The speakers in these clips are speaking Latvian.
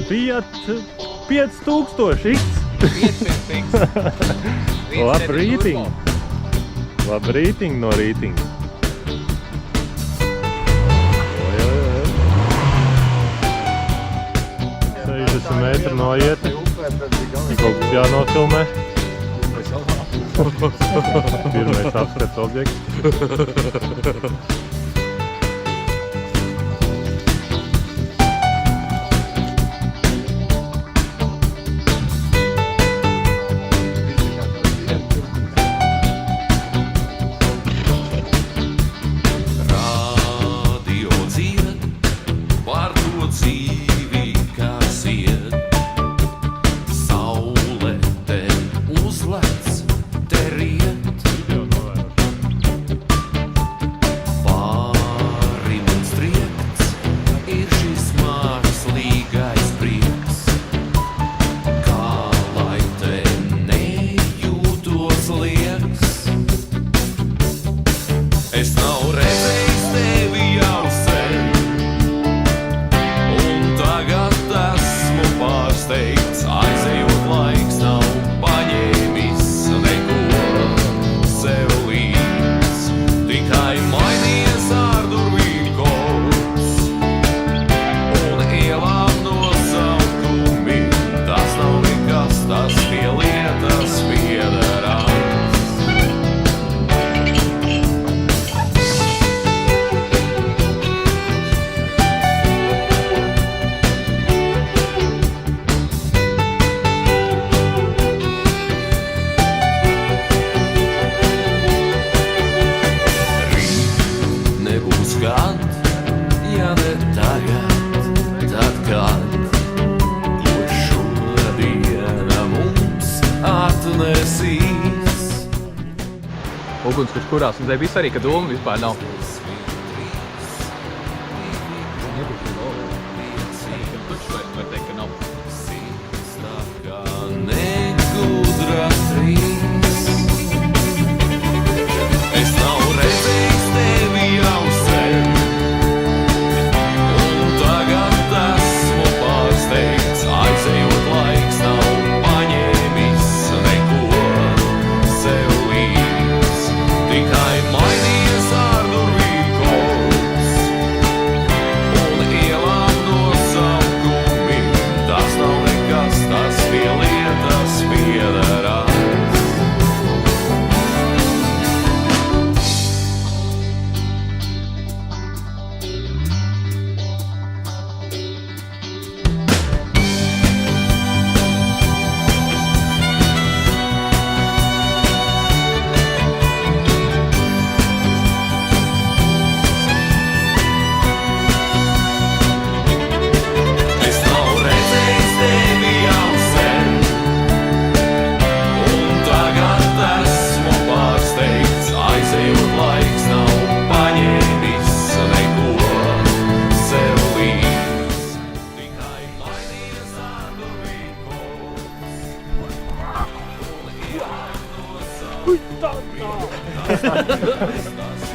5000 x. 500 x. Labrītiņ. Labrītiņ no rītiņa. 60 metru noieti. Kaut kas jānofilmē. Pirmais apskats objekts. Ugunskurš kurās, un te viss arī, ka doma vispār nav.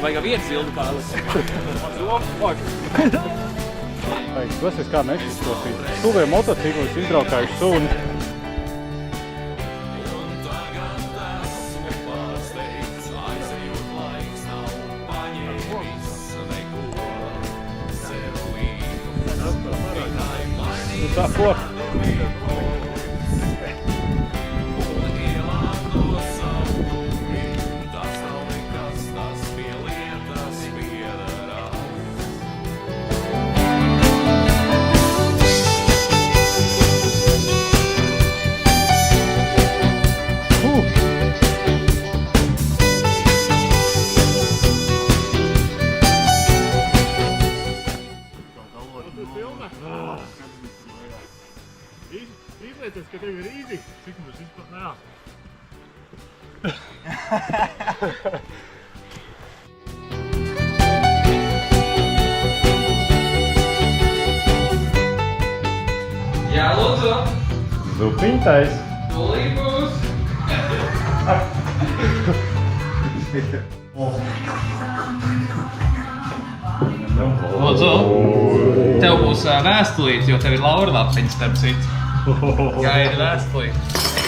Vajag viens ilgi pārlis. Klausies, kā mēs izskatīt. Stuvie motociklis izbraukājuši suni. Ko? Izlieties, ka tev ir īzi, cik mums vispār neāst. Jā, lūdzu. Zupiņtais. Tūlīt būs. Lūdzu. Tev būs vēstulīte, jo tev ir Laura lapiņas, starp citu. Gaidi vēstulīti.